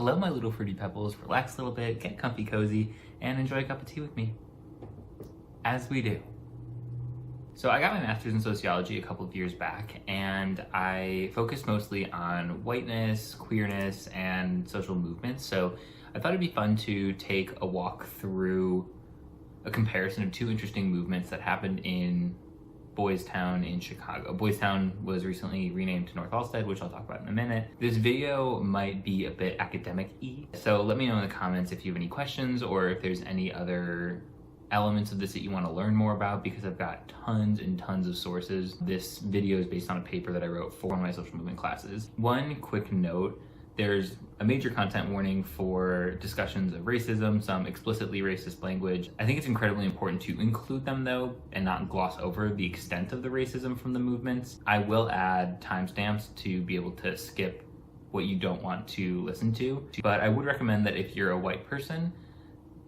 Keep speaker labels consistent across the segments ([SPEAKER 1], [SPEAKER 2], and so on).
[SPEAKER 1] Hello, my little fruity pebbles. Relax a little bit, get comfy cozy, and enjoy a cup of tea with me. As we do. So I got my master's in sociology a couple of years back, and I focused mostly on whiteness, queerness, and social movements. So I thought it'd be fun to take a walk through a comparison of two interesting movements that happened in Boystown in Chicago. Boystown was recently renamed to North Halsted, which I'll talk about in a minute. This video might be a bit academic-y, so let me know in the comments if you have any questions or if there's any other elements of this that you want to learn more about, because I've got tons and tons of sources. This video is based on a paper that I wrote for one of my social movement classes. One quick note, there's a major content warning for discussions of racism, some explicitly racist language. I think it's incredibly important to include them though, and not gloss over the extent of the racism from the movements. I will add timestamps to be able to skip what you don't want to listen to, but I would recommend that if you're a white person,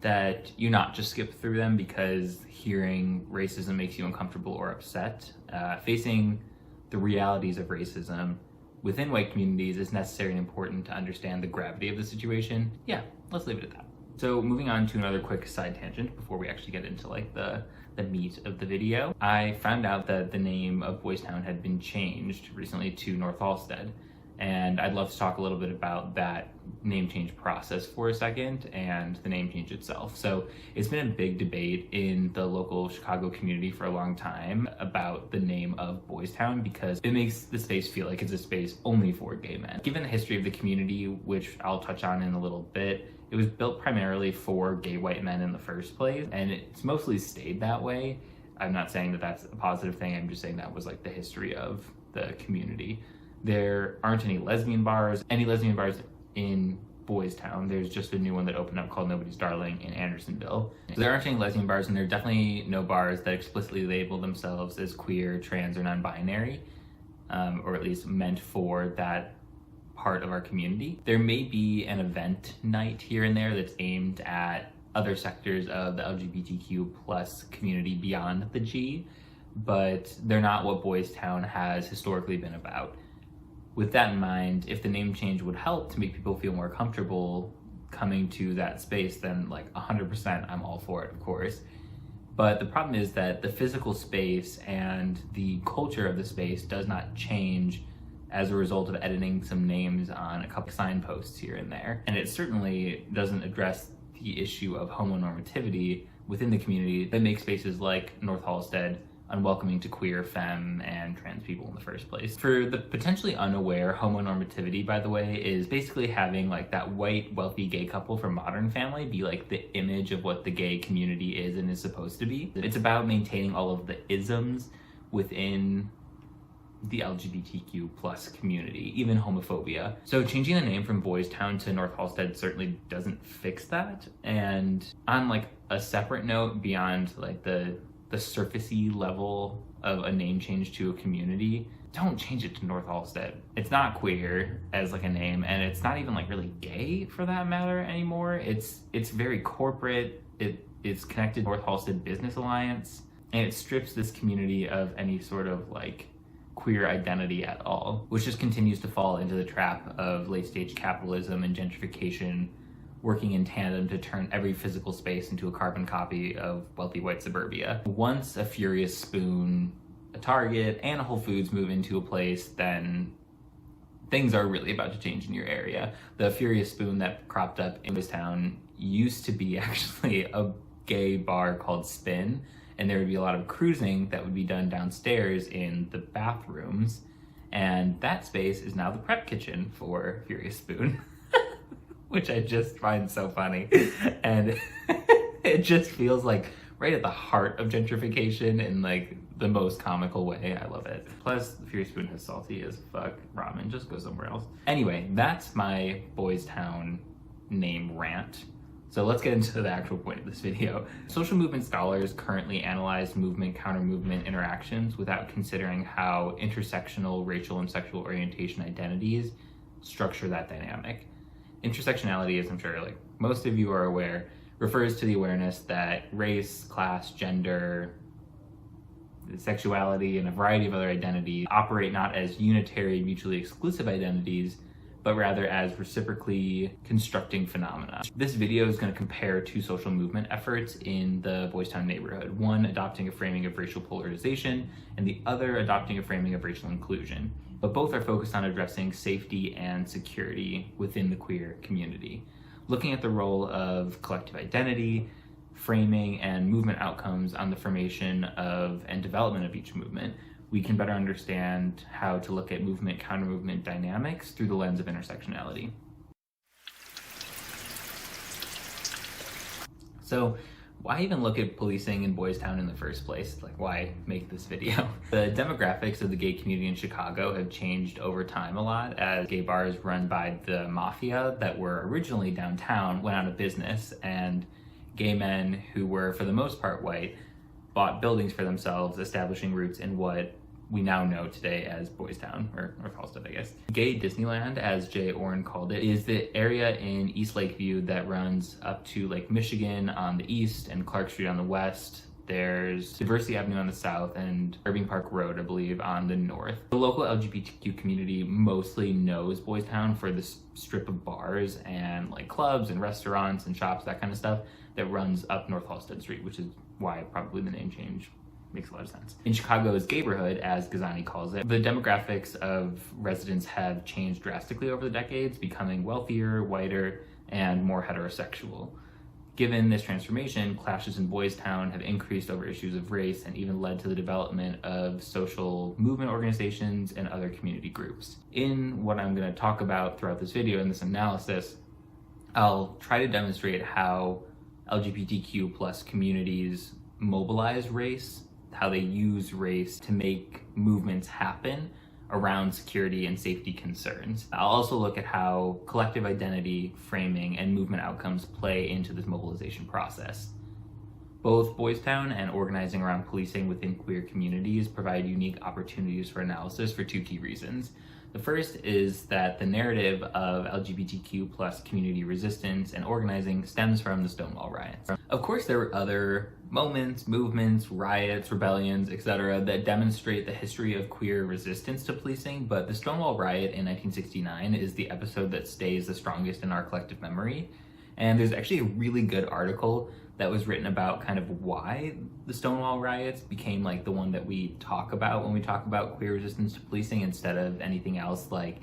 [SPEAKER 1] that you not just skip through them because hearing racism makes you uncomfortable or upset. Facing the realities of racism within white communities is necessary and important to understand the gravity of the situation. Yeah, let's leave it at that. So moving on to another quick side tangent before we actually get into like the meat of the video. I found out that the name of Boystown had been changed recently to North Halsted, and I'd love to talk a little bit about that name change process for a second and the name change itself. So it's been a big debate in the local Chicago community for a long time about the name of Boystown because it makes the space feel like it's a space only for gay men. Given the history of the community, which I'll touch on in a little bit, it was built primarily for gay white men in the first place, and it's mostly stayed that way. I'm not saying that that's a positive thing, I'm just saying that was like the history of the community. There aren't any lesbian bars in Boystown. There's just a new one that opened up called Nobody's Darling in Andersonville. So there aren't any lesbian bars, and there are definitely no bars that explicitly label themselves as queer, trans, or non-binary, or at least meant for that part of our community. There may be an event night here and there that's aimed at other sectors of the LGBTQ plus community beyond the G, but they're not what Boystown has historically been about. With that in mind, if the name change would help to make people feel more comfortable coming to that space, then like 100% I'm all for it, of course. But the problem is that the physical space and the culture of the space does not change as a result of editing some names on a couple signposts here and there. And it certainly doesn't address the issue of homonormativity within the community that makes spaces like North Halsted unwelcoming to queer, femme, and trans people in the first place. For the potentially unaware, homonormativity, by the way, is basically having like that white, wealthy gay couple from Modern Family be like the image of what the gay community is and is supposed to be. It's about maintaining all of the isms within the LGBTQ plus community, even homophobia. So changing the name from Boystown to North Halsted certainly doesn't fix that. And on like a separate note, beyond like the surfacey level of a name change to a community, don't change it to North Halsted. It's not queer as like a name, and it's not even like really gay for that matter anymore. It's very corporate. It's connected to North Halsted Business Alliance, and it strips this community of any sort of like queer identity at all, which just continues to fall into the trap of late stage capitalism and gentrification working in tandem to turn every physical space into a carbon copy of wealthy white suburbia. Once a Furious Spoon, a Target, and a Whole Foods move into a place, then things are really about to change in your area. The Furious Spoon that cropped up in this town used to be actually a gay bar called Spin, and there would be a lot of cruising that would be done downstairs in the bathrooms, and that space is now the prep kitchen for Furious Spoon. Which I just find so funny. And it just feels like right at the heart of gentrification in like the most comical way. I love it. Plus, the Furious Spoon is salty as fuck ramen. Just go somewhere else. Anyway, that's my Boystown name rant. So let's get into the actual point of this video. Social movement scholars currently analyze movement, counter-movement interactions without considering how intersectional racial and sexual orientation identities structure that dynamic. Intersectionality, as I'm sure like most of you are aware, refers to the awareness that race, class, gender, sexuality, and a variety of other identities operate not as unitary, mutually exclusive identities, but rather as reciprocally constructing phenomena. This video is going to compare two social movement efforts in the Boystown neighborhood, one adopting a framing of racial polarization and the other adopting a framing of racial inclusion. But both are focused on addressing safety and security within the queer community, looking at the role of collective identity, framing, and movement outcomes on the formation of and development of each movement. We can better understand how to look at movement counter-movement dynamics through the lens of intersectionality. So why even look at policing in Boystown in the first place? Like, why make this video? The demographics of the gay community in Chicago have changed over time a lot as gay bars run by the mafia that were originally downtown went out of business, and gay men who were, for the most part, white, bought buildings for themselves, establishing roots in what we now know today as Boystown, or Halstead, I guess. Gay Disneyland, as Jay Orrin called it, is the area in East Lakeview that runs up to Lake Michigan on the east and Clark Street on the west. There's Diversity Avenue on the south and Irving Park Road, I believe, on the north. The local LGBTQ community mostly knows Boystown for this strip of bars and like clubs and restaurants and shops, that kind of stuff, that runs up North Halstead Street, which is why probably the name change makes a lot of sense. In Chicago's gayborhood, as Gazani calls it, the demographics of residents have changed drastically over the decades, becoming wealthier, whiter, and more heterosexual. Given this transformation, clashes in Boystown have increased over issues of race and even led to the development of social movement organizations and other community groups. In what I'm going to talk about throughout this video in this analysis, I'll try to demonstrate how LGBTQ plus communities mobilize race, how they use race to make movements happen around security and safety concerns. I'll also look at how collective identity, framing, and movement outcomes play into this mobilization process. Both Boystown and organizing around policing within queer communities provide unique opportunities for analysis for two key reasons. The first is that the narrative of LGBTQ plus community resistance and organizing stems from the Stonewall riots. Of course, there were other moments, movements, riots, rebellions, etc. that demonstrate the history of queer resistance to policing, but the Stonewall riot in 1969 is the episode that stays the strongest in our collective memory. And there's actually a really good article that was written about kind of why the Stonewall riots became like the one that we talk about when we talk about queer resistance to policing instead of anything else, like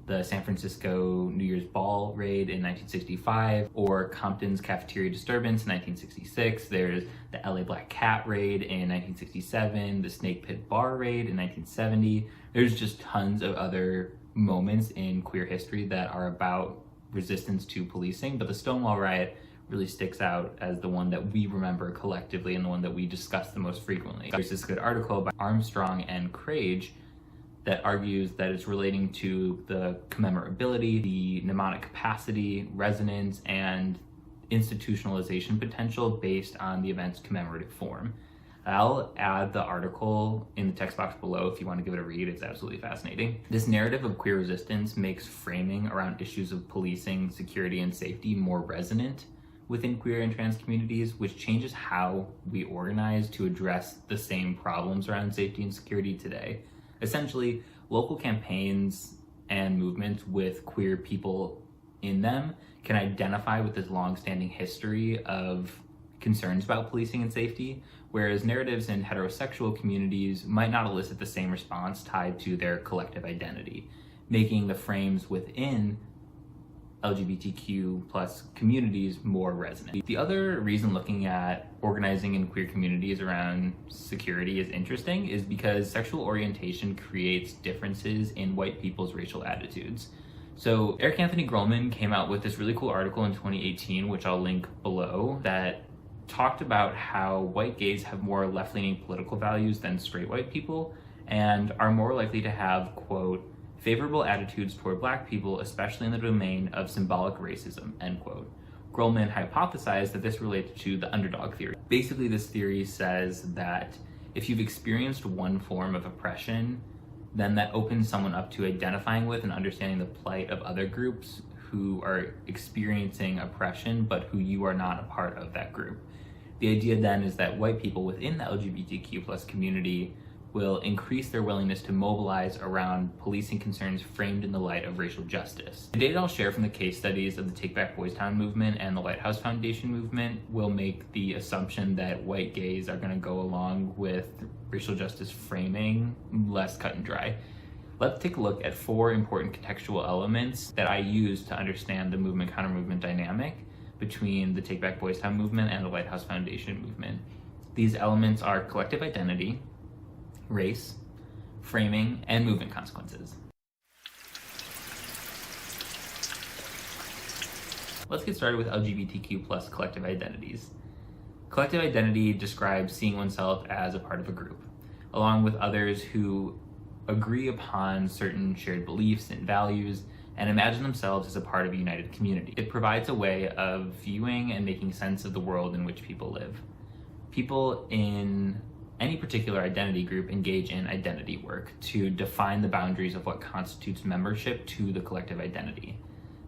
[SPEAKER 1] the San Francisco New Year's Ball raid in 1965 or Compton's cafeteria disturbance in 1966. There's the LA Black Cat raid in 1967, the Snake Pit Bar raid in 1970. There's just tons of other moments in queer history that are about resistance to policing, but the Stonewall riot really sticks out as the one that we remember collectively and the one that we discuss the most frequently. There's this good article by Armstrong and Crage that argues that it's relating to the commemorability, the mnemonic capacity, resonance, and institutionalization potential based on the event's commemorative form. I'll add the article in the text box below if you want to give it a read. It's absolutely fascinating. This narrative of queer resistance makes framing around issues of policing, security, and safety more resonant within queer and trans communities, which changes how we organize to address the same problems around safety and security today. Essentially, local campaigns and movements with queer people in them can identify with this long-standing history of concerns about policing and safety, whereas narratives in heterosexual communities might not elicit the same response tied to their collective identity, making the frames within LGBTQ plus communities more resonant. The other reason looking at organizing in queer communities around security is interesting is because sexual orientation creates differences in white people's racial attitudes. So Eric Anthony Grollman came out with this really cool article in 2018, which I'll link below, that talked about how white gays have more left-leaning political values than straight white people and are more likely to have, quote, favorable attitudes toward Black people, especially in the domain of symbolic racism, end quote. Grollman hypothesized that this related to the underdog theory. Basically, this theory says that if you've experienced one form of oppression, then that opens someone up to identifying with and understanding the plight of other groups who are experiencing oppression, but who you are not a part of that group. The idea then is that white people within the LGBTQ plus community will increase their willingness to mobilize around policing concerns framed in the light of racial justice. The data I'll share from the case studies of the Take Back Boystown movement and the Lighthouse Foundation movement will make the assumption that white gays are going to go along with racial justice framing less cut and dry. Let's take a look at 4 important contextual elements that I use to understand the movement-counter-movement dynamic between the Take Back Boystown movement and the Lighthouse Foundation movement. These elements are collective identity, race, framing, and movement consequences. Let's get started with LGBTQ plus collective identities. Collective identity describes seeing oneself as a part of a group, along with others who agree upon certain shared beliefs and values and imagine themselves as a part of a united community. It provides a way of viewing and making sense of the world in which people live. People in any particular identity group engage in identity work to define the boundaries of what constitutes membership to the collective identity.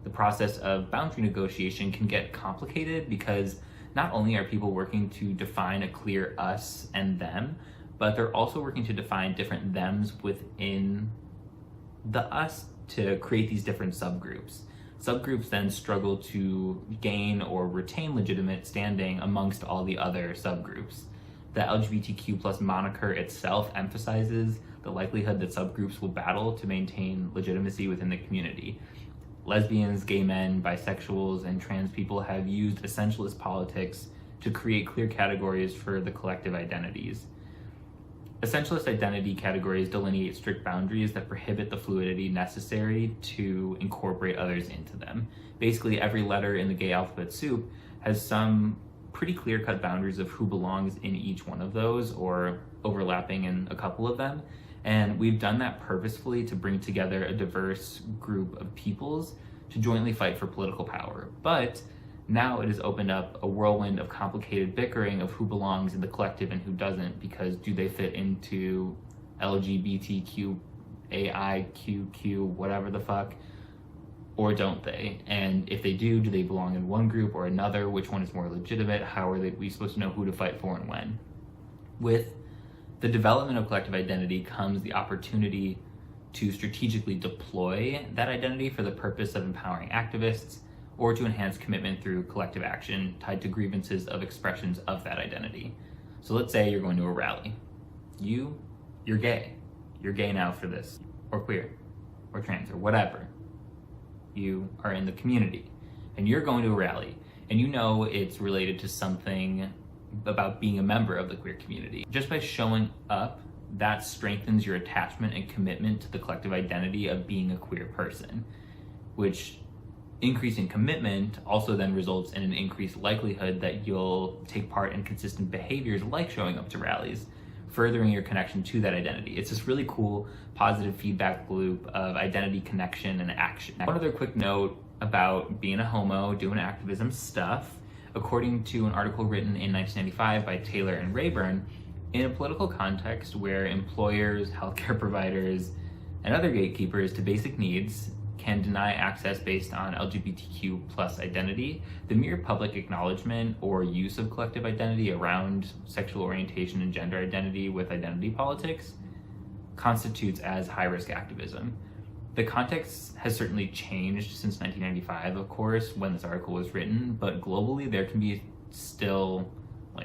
[SPEAKER 1] The process of boundary negotiation can get complicated because not only are people working to define a clear us and them, but they're also working to define different thems within the us to create these different subgroups. Subgroups then struggle to gain or retain legitimate standing amongst all the other subgroups. The LGBTQ plus moniker itself emphasizes the likelihood that subgroups will battle to maintain legitimacy within the community. Lesbians, gay men, bisexuals, and trans people have used essentialist politics to create clear categories for the collective identities. Essentialist identity categories delineate strict boundaries that prohibit the fluidity necessary to incorporate others into them. Basically, every letter in the gay alphabet soup has some pretty clear-cut boundaries of who belongs in each one of those, or overlapping in a couple of them. And we've done that purposefully to bring together a diverse group of peoples to jointly fight for political power. But now it has opened up a whirlwind of complicated bickering of who belongs in the collective and who doesn't, because do they fit into LGBTQ, AIQQ, whatever the fuck, or don't they? And if they do they belong in one group or another? Which one is more legitimate? How are we supposed to know who to fight for and when? With the development of collective identity comes the opportunity to strategically deploy that identity for the purpose of empowering activists, or to enhance commitment through collective action tied to grievances of expressions of that identity. So let's say you're going to a rally. You're gay. You're gay now for this, or queer, or trans, or whatever. You are in the community, and you're going to a rally, and you know it's related to something about being a member of the queer community. Just by showing up, that strengthens your attachment and commitment to the collective identity of being a queer person, which increasing commitment also then results in an increased likelihood that you'll take part in consistent behaviors like showing up to rallies, furthering your connection to that identity. It's this really cool positive feedback loop of identity, connection, and action. One other quick note about being a homo, doing activism stuff. According to an article written in 1995 by Taylor and Rayburn, in a political context where employers, healthcare providers, and other gatekeepers to basic needs can deny access based on LGBTQ plus identity, the mere public acknowledgement or use of collective identity around sexual orientation and gender identity with identity politics constitutes as high-risk activism. The context has certainly changed since 1995, of course, when this article was written, but globally there can be still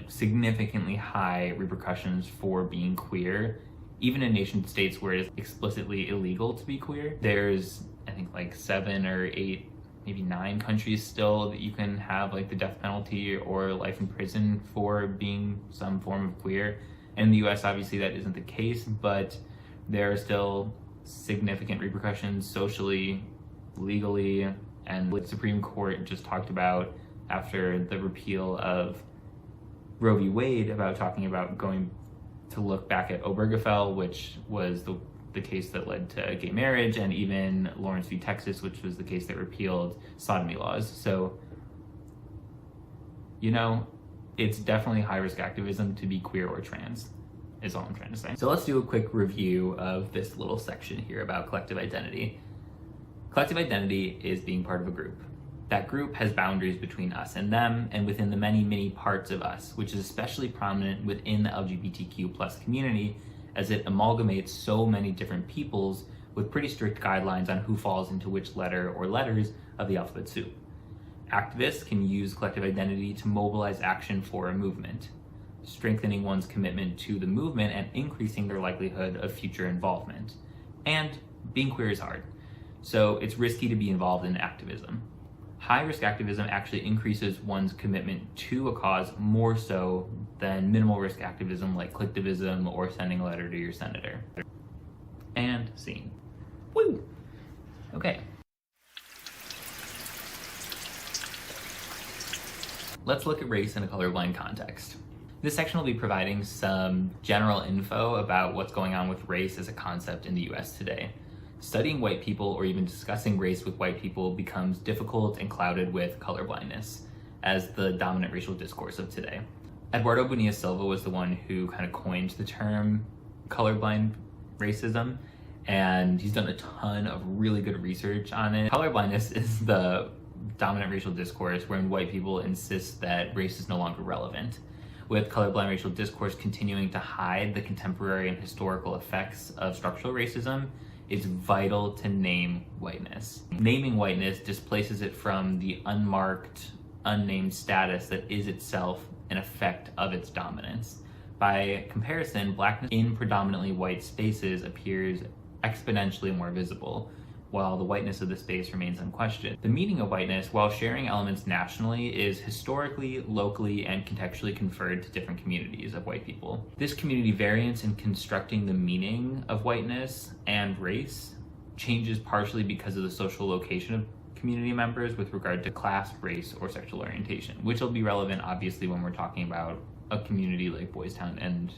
[SPEAKER 1] significantly high repercussions for being queer, even in nation states where it is explicitly illegal to be queer. There's, I think, 7 or 8, maybe 9 countries still that you can have the death penalty or life in prison for being some form of queer. And in the US, obviously that isn't the case, but there are still significant repercussions socially, legally, and the Supreme Court just talked about after the repeal of Roe v. Wade about talking about going to look back at Obergefell, which was the case that led to gay marriage, and even Lawrence v. Texas, which was the case that repealed sodomy laws. So, it's definitely high-risk activism to be queer or trans, is all I'm trying to say. So let's do a quick review of this little section here about collective identity. Collective identity is being part of a group. That group has boundaries between us and them, and within the many, many parts of us, which is especially prominent within the LGBTQ plus community, as it amalgamates so many different peoples with pretty strict guidelines on who falls into which letter or letters of the alphabet soup. Activists can use collective identity to mobilize action for a movement, strengthening one's commitment to the movement and increasing their likelihood of future involvement. And being queer is hard, so it's risky to be involved in activism. High-risk activism actually increases one's commitment to a cause more so than minimal-risk activism like collectivism or sending a letter to your senator. And scene. Woo! Okay. Let's look at race in a colorblind context. This section will be providing some general info about what's going on with race as a concept in the US today. Studying white people or even discussing race with white people becomes difficult and clouded with colorblindness as the dominant racial discourse of today. Eduardo Bonilla Silva was the one who kind of coined the term colorblind racism, and he's done a ton of really good research on it. Colorblindness is the dominant racial discourse wherein white people insist that race is no longer relevant, with colorblind racial discourse continuing to hide the contemporary and historical effects of structural racism. It's vital to name whiteness. Naming whiteness displaces it from the unmarked, unnamed status that is itself an effect of its dominance. By comparison, blackness in predominantly white spaces appears exponentially more visible, while the whiteness of the space remains unquestioned. The meaning of whiteness, while sharing elements nationally, is historically, locally, and contextually conferred to different communities of white people. This community variance in constructing the meaning of whiteness and race changes partially because of the social location of community members with regard to class, race, or sexual orientation, which will be relevant obviously when we're talking about a community like Boystown and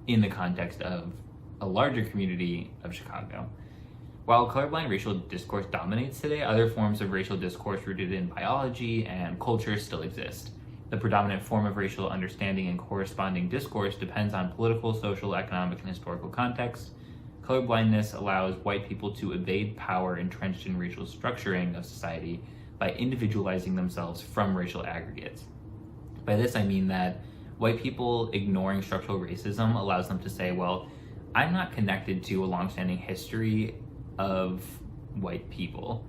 [SPEAKER 1] in the context of a larger community of Chicago. While colorblind racial discourse dominates today, other forms of racial discourse rooted in biology and culture still exist. The predominant form of racial understanding and corresponding discourse depends on political, social, economic, and historical context. Colorblindness allows white people to evade power entrenched in racial structuring of society by individualizing themselves from racial aggregates. By this I mean that white people ignoring structural racism allows them to say, well, I'm not connected to a longstanding history of white people.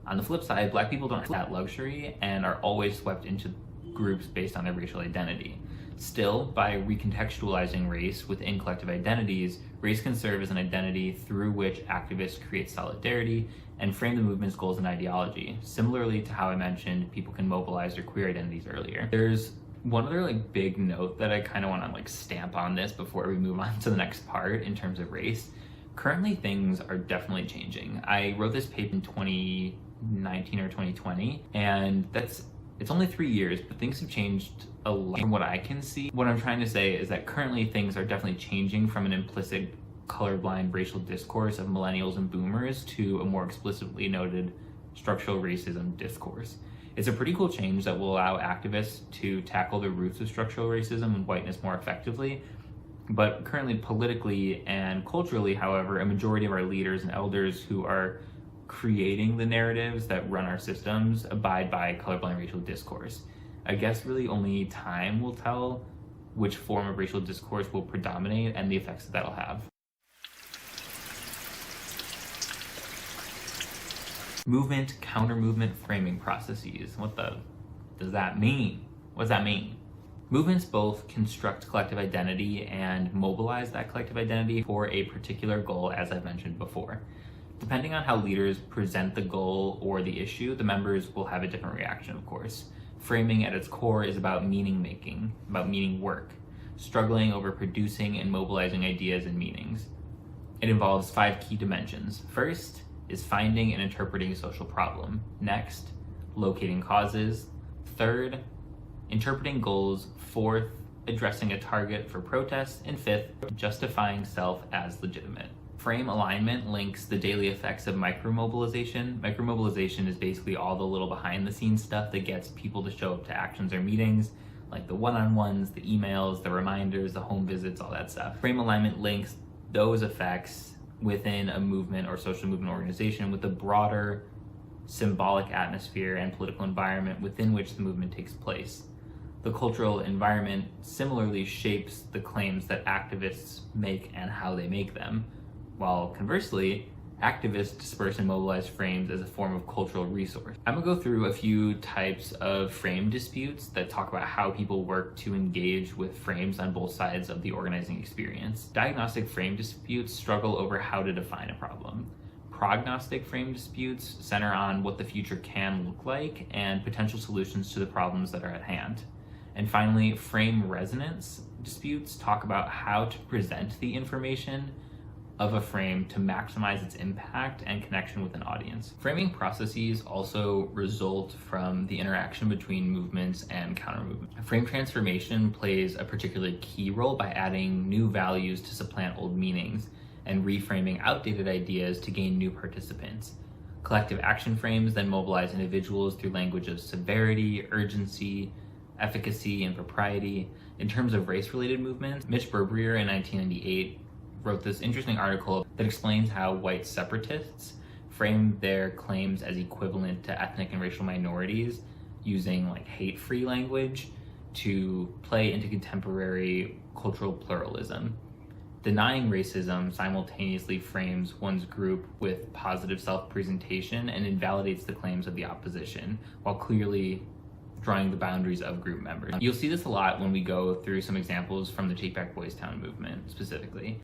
[SPEAKER 1] On the flip side, black people don't have that luxury and are always swept into groups based on their racial identity. Still, by recontextualizing race within collective identities, race can serve as an identity through which activists create solidarity and frame the movement's goals and ideology, similarly to how I mentioned people can mobilize their queer identities earlier. There's one other big note that I kind of want to stamp on this before we move on to the next part in terms of race. Currently, things are definitely changing. I wrote this paper in 2019 or 2020, and it's only 3 years, but things have changed a lot from what I can see. What I'm trying to say is that currently things are definitely changing from an implicit colorblind racial discourse of millennials and boomers to a more explicitly noted structural racism discourse. It's a pretty cool change that will allow activists to tackle the roots of structural racism and whiteness more effectively. But currently, politically and culturally, however, a majority of our leaders and elders who are creating the narratives that run our systems abide by colorblind racial discourse. I guess really only time will tell which form of racial discourse will predominate and the effects that that'll have. Movement, counter-movement framing processes. What does that mean? What does that mean? Movements both construct collective identity and mobilize that collective identity for a particular goal, as I've mentioned before. Depending on how leaders present the goal or the issue, the members will have a different reaction, of course. Framing at its core is about meaning making, about meaning work, struggling over producing and mobilizing ideas and meanings. It involves 5 key dimensions. First is finding and interpreting a social problem. Next, locating causes. Third, interpreting goals. Fourth, addressing a target for protest. And fifth, justifying self as legitimate. Frame alignment links the daily effects of micromobilization. Micromobilization is basically all the little behind the scenes stuff that gets people to show up to actions or meetings, like the one-on-ones, the emails, the reminders, the home visits, all that stuff. Frame alignment links those effects within a movement or social movement organization with the broader symbolic atmosphere and political environment within which the movement takes place. The cultural environment similarly shapes the claims that activists make and how they make them, while conversely, activists disperse and mobilize frames as a form of cultural resource. I'm gonna go through a few types of frame disputes that talk about how people work to engage with frames on both sides of the organizing experience. Diagnostic frame disputes struggle over how to define a problem. Prognostic frame disputes center on what the future can look like and potential solutions to the problems that are at hand. And finally, frame resonance disputes talk about how to present the information of a frame to maximize its impact and connection with an audience. Framing processes also result from the interaction between movements and counter movement. Frame transformation plays a particularly key role by adding new values to supplant old meanings and reframing outdated ideas to gain new participants. Collective action frames then mobilize individuals through language of severity, urgency, efficacy, and propriety. In terms of race-related movements, Mitch Berbrier in 1998 wrote this interesting article that explains how white separatists frame their claims as equivalent to ethnic and racial minorities using hate-free language to play into contemporary cultural pluralism. Denying racism simultaneously frames one's group with positive self-presentation and invalidates the claims of the opposition, while clearly drawing the boundaries of group members. You'll see this a lot when we go through some examples from the Take Back Boystown movement specifically.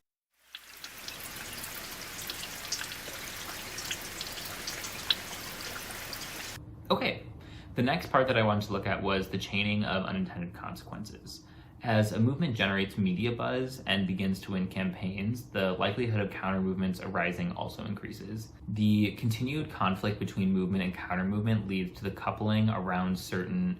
[SPEAKER 1] Okay, the next part that I wanted to look at was the chaining of unintended consequences. As a movement generates media buzz and begins to win campaigns, the likelihood of counter movements arising also increases. The continued conflict between movement and counter movement leads to the coupling around certain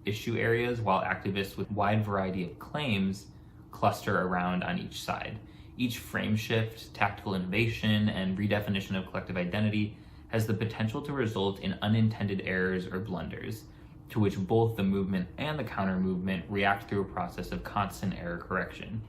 [SPEAKER 1] issue areas, while activists with wide variety of claims cluster around on each side. Each frame shift, tactical innovation, and redefinition of collective identity has the potential to result in unintended errors or blunders, to which both the movement and the counter movement react through a process of constant error correction.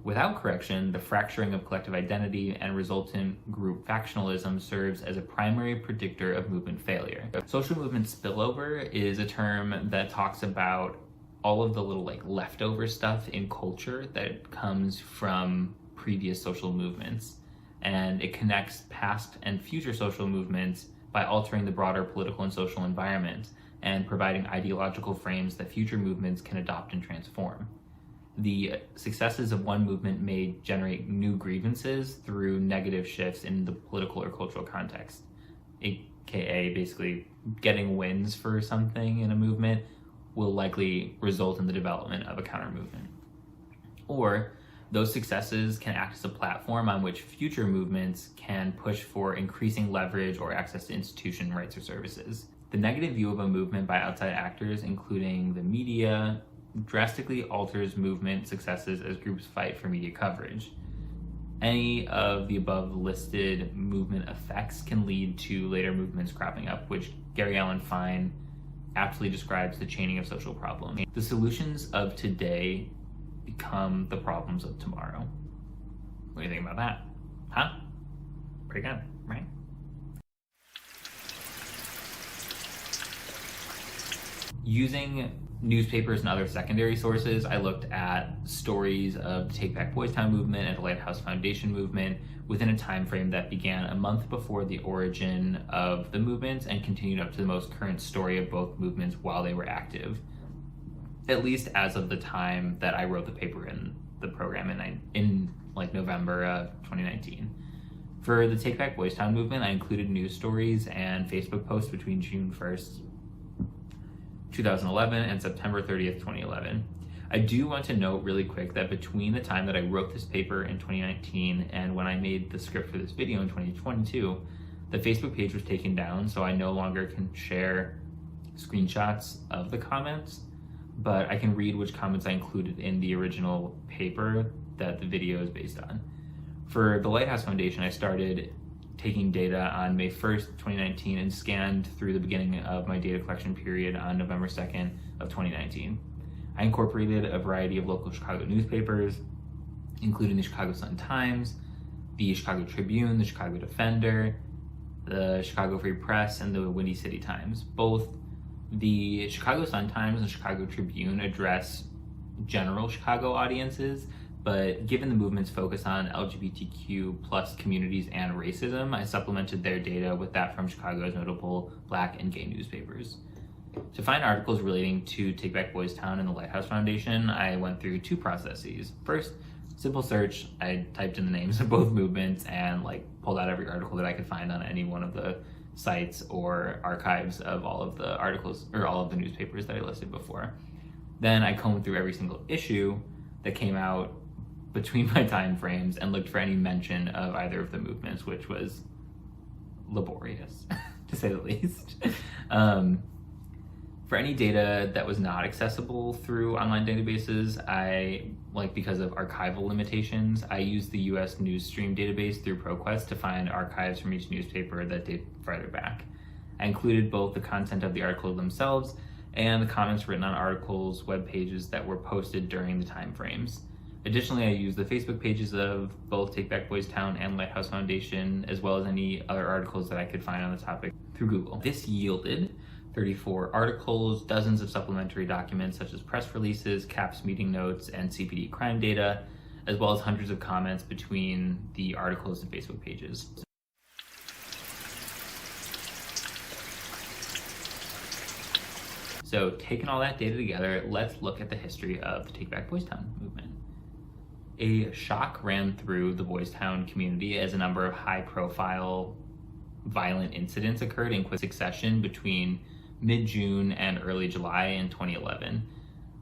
[SPEAKER 1] Without correction, the fracturing of collective identity and resultant group factionalism serves as a primary predictor of movement failure. Social movement spillover is a term that talks about all of the little leftover stuff in culture that comes from previous social movements, and it connects past and future social movements by altering the broader political and social environment and providing ideological frames that future movements can adopt and transform. The successes of one movement may generate new grievances through negative shifts in the political or cultural context, aka basically getting wins for something in a movement will likely result in the development of a counter movement. Or those successes can act as a platform on which future movements can push for increasing leverage or access to institution rights or services. The negative view of a movement by outside actors, including the media, drastically alters movement successes as groups fight for media coverage. Any of the above listed movement effects can lead to later movements cropping up, which Gary Allen Fine aptly describes the chaining of social problems. The solutions of today become the problems of tomorrow. What do you think about that? Huh? Pretty good, right? Using newspapers and other secondary sources, I looked at stories of the Take Back Boystown movement and the Lighthouse Foundation movement within a time frame that began a month before the origin of the movements and continued up to the most current story of both movements while they were active, at least as of the time that I wrote the paper in the program in November of 2019. For the Take Back Boystown movement, I included news stories and Facebook posts between June 1st, 2011 and September 30th, 2011. I do want to note really quick that between the time that I wrote this paper in 2019 and when I made the script for this video in 2022, the Facebook page was taken down, so I no longer can share screenshots of the comments, but I can read which comments I included in the original paper that the video is based on. For the Lighthouse Foundation, I started taking data on May 1st, 2019 and scanned through the beginning of my data collection period on November 2nd of 2019. I incorporated a variety of local Chicago newspapers, including the Chicago Sun-Times, the Chicago Tribune, the Chicago Defender, the Chicago Free Press, and the Windy City Times, both The Chicago Sun-Times and Chicago Tribune address general Chicago audiences, but given the movement's focus on LGBTQ plus communities and racism, I supplemented their data with that from Chicago's notable Black and gay newspapers. To find articles relating to Take Back Boystown and the Lighthouse Foundation, I went through two processes. First, simple search. I typed in the names of both movements and pulled out every article that I could find on any one of the sites or archives of all of the articles or all of the newspapers that I listed before. Then I combed through every single issue that came out between my time frames and looked for any mention of either of the movements, which was laborious, to say the least. For any data that was not accessible through online databases, because of archival limitations, I used the US News Stream database through ProQuest to find archives from each newspaper that date farther back. I included both the content of the article themselves and the comments written on articles, web pages that were posted during the time frames. Additionally, I used the Facebook pages of both Take Back Boystown and Lighthouse Foundation, as well as any other articles that I could find on the topic through Google. This yielded 34 articles, dozens of supplementary documents such as press releases, CAPS meeting notes, and CPD crime data, as well as hundreds of comments between the articles and Facebook pages. So taking all that data together, let's look at the history of the Take Back Boystown movement. A shock ran through the Boystown community as a number of high-profile violent incidents occurred in quick succession between mid-June and early July in 2011.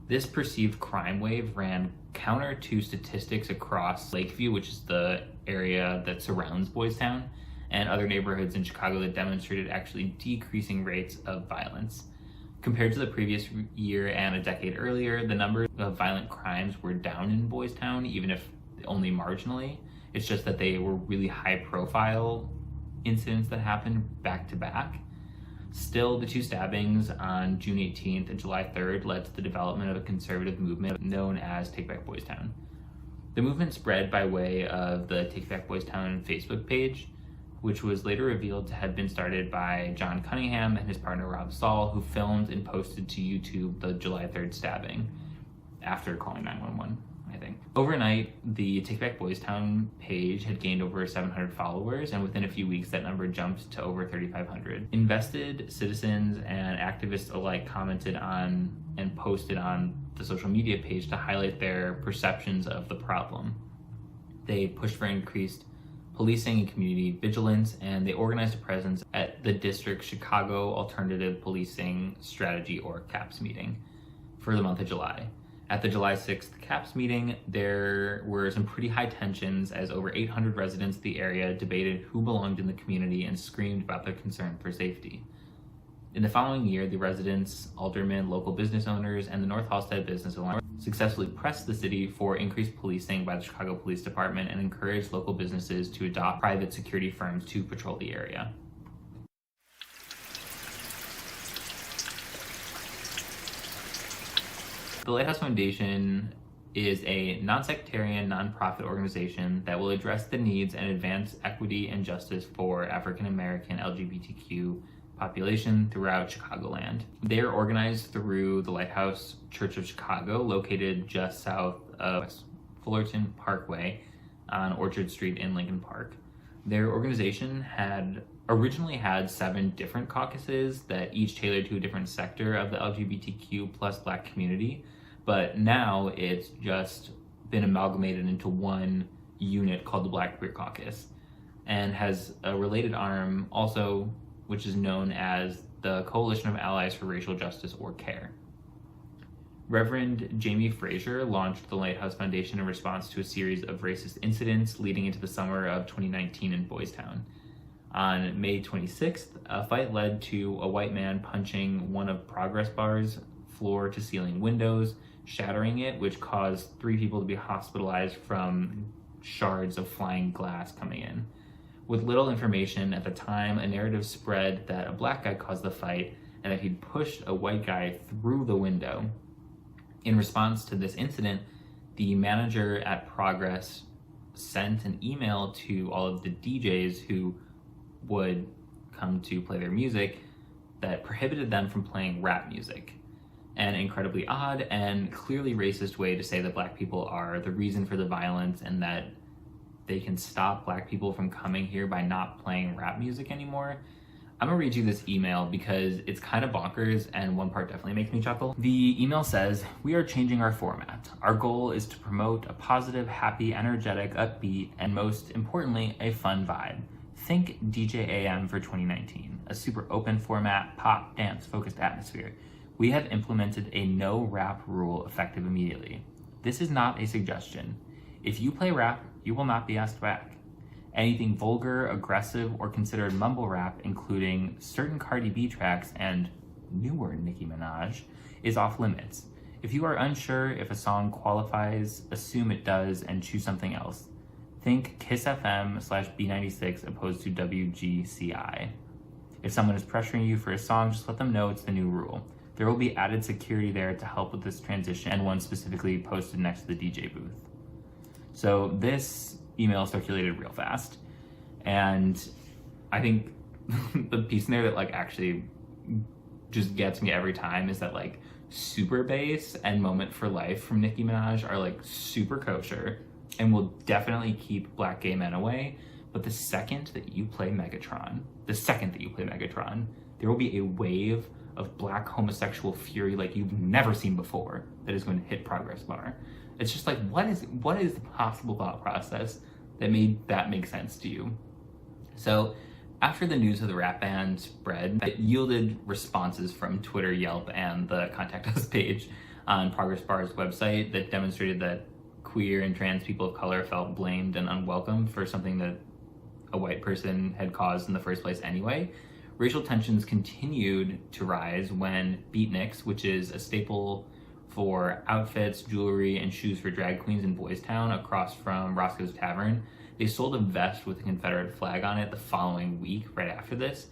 [SPEAKER 1] This perceived crime wave ran counter to statistics across Lakeview, which is the area that surrounds Boystown, and other neighborhoods in Chicago that demonstrated actually decreasing rates of violence. Compared to the previous year and a decade earlier, the number of violent crimes were down in Boystown, even if only marginally. It's just that they were really high-profile incidents that happened back to back. Still, the two stabbings on June 18th and July 3rd led to the development of a conservative movement known as Take Back Boystown. The movement spread by way of the Take Back Boystown Facebook page, which was later revealed to have been started by John Cunningham and his partner Rob Saul, who filmed and posted to YouTube the July 3rd stabbing after calling 911. I think. Overnight, the Take Back Boystown page had gained over 700 followers, and within a few weeks that number jumped to over 3,500. Invested citizens and activists alike commented on and posted on the social media page to highlight their perceptions of the problem. They pushed for increased policing and community vigilance, and they organized a presence at the district Chicago Alternative Policing Strategy, or CAPS meeting, for the month of July. At the July 6th CAPS meeting, there were some pretty high tensions as over 800 residents of the area debated who belonged in the community and screamed about their concern for safety. In the following year, the residents, aldermen, local business owners, and the North Halstead Business Alliance successfully pressed the city for increased policing by the Chicago Police Department and encouraged local businesses to adopt private security firms to patrol the area. The Lighthouse Foundation is a non-sectarian, nonprofit organization that will address the needs and advance equity and justice for African American LGBTQ population throughout Chicagoland. They are organized through the Lighthouse Church of Chicago, located just south of Fullerton Parkway on Orchard Street in Lincoln Park. Their organization had originally had 7 different caucuses that each tailored to a different sector of the LGBTQ plus Black community, but now it's just been amalgamated into one unit called the Black Queer Caucus, and has a related arm also, which is known as the Coalition of Allies for Racial Justice, or CARE. Reverend Jamie Frazier launched the Lighthouse Foundation in response to a series of racist incidents leading into the summer of 2019 in Boystown. On May 26th, a fight led to a white man punching one of Progress Bar's floor-to-ceiling windows, shattering it, which caused 3 people to be hospitalized from shards of flying glass coming in. With little information at the time, a narrative spread that a Black guy caused the fight and that he'd pushed a white guy through the window. In response to this incident, the manager at Progress sent an email to all of the DJs who would come to play their music, that prohibited them from playing rap music. An incredibly odd and clearly racist way to say that Black people are the reason for the violence and that they can stop Black people from coming here by not playing rap music anymore. I'm gonna read you this email because it's kind of bonkers and one part definitely makes me chuckle. The email says, "We are changing our format. Our goal is to promote a positive, happy, energetic, upbeat, and most importantly, a fun vibe. Think DJ AM for 2019, a super open format, pop, dance focused atmosphere. We have implemented a no rap rule effective immediately. This is not a suggestion. If you play rap, you will not be asked back. Anything vulgar, aggressive, or considered mumble rap, including certain Cardi B tracks and newer Nicki Minaj, is off limits. If you are unsure if a song qualifies, assume it does and choose something else. Think Kiss FM/B96 opposed to WGCI. If someone is pressuring you for a song, just let them know it's the new rule. There will be added security there to help with this transition, and one specifically posted next to the DJ booth." So this email circulated real fast, and I think the piece in there that like actually just gets me every time is that like Super Bass and Moment for Life from Nicki Minaj are like super kosher and will definitely keep Black gay men away, but the second that you play Megatron, there will be a wave of Black homosexual fury like you've never seen before that is going to hit Progress Bar. It's just like, what is the possible thought process that made that make sense to you? So after the news of the rap ban spread, it yielded responses from Twitter, Yelp, and the Contact Us page on Progress Bar's website that demonstrated that queer and trans people of color felt blamed and unwelcome for something that a white person had caused in the first place anyway. Racial tensions continued to rise when beatniks, which is a staple for outfits, jewelry, and shoes for drag queens in Boystown across from Roscoe's Tavern, they sold a vest with a Confederate flag on it the following week right after this,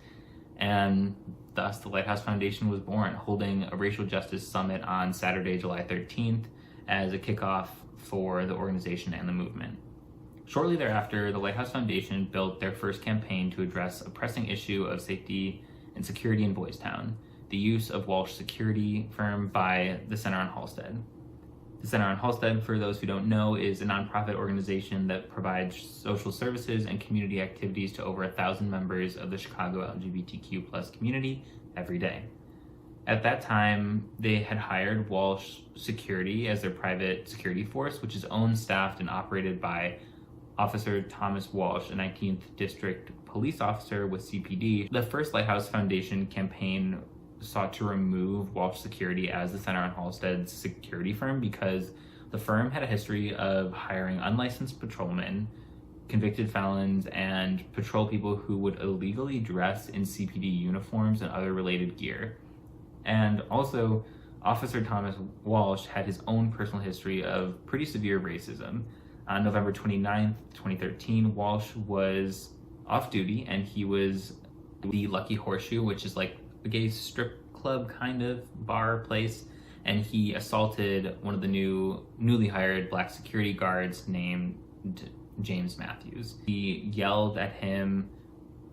[SPEAKER 1] and thus the Lighthouse Foundation was born, holding a racial justice summit on Saturday, July 13th as a kickoff for the organization and the movement. Shortly thereafter, the Lighthouse Foundation built their first campaign to address a pressing issue of safety and security in Boystown, the use of Walsh security firm by the Center on Halsted. The Center on Halsted, for those who don't know, is a nonprofit organization that provides social services and community activities to over 1,000 members of the Chicago LGBTQ+ community every day. At that time, they had hired Walsh Security as their private security force, which is owned, staffed, and operated by Officer Thomas Walsh, a 19th District police officer with CPD. The first Lighthouse Foundation campaign sought to remove Walsh Security as the Center on Halsted's security firm because the firm had a history of hiring unlicensed patrolmen, convicted felons, and patrol people who would illegally dress in CPD uniforms and other related gear. And also, Officer Thomas Walsh had his own personal history of pretty severe racism. On November 29th, 2013, Walsh was off duty and he was the Lucky Horseshoe, which is like a gay strip club kind of bar place, and he assaulted one of the newly hired Black security guards named James Matthews. He yelled at him,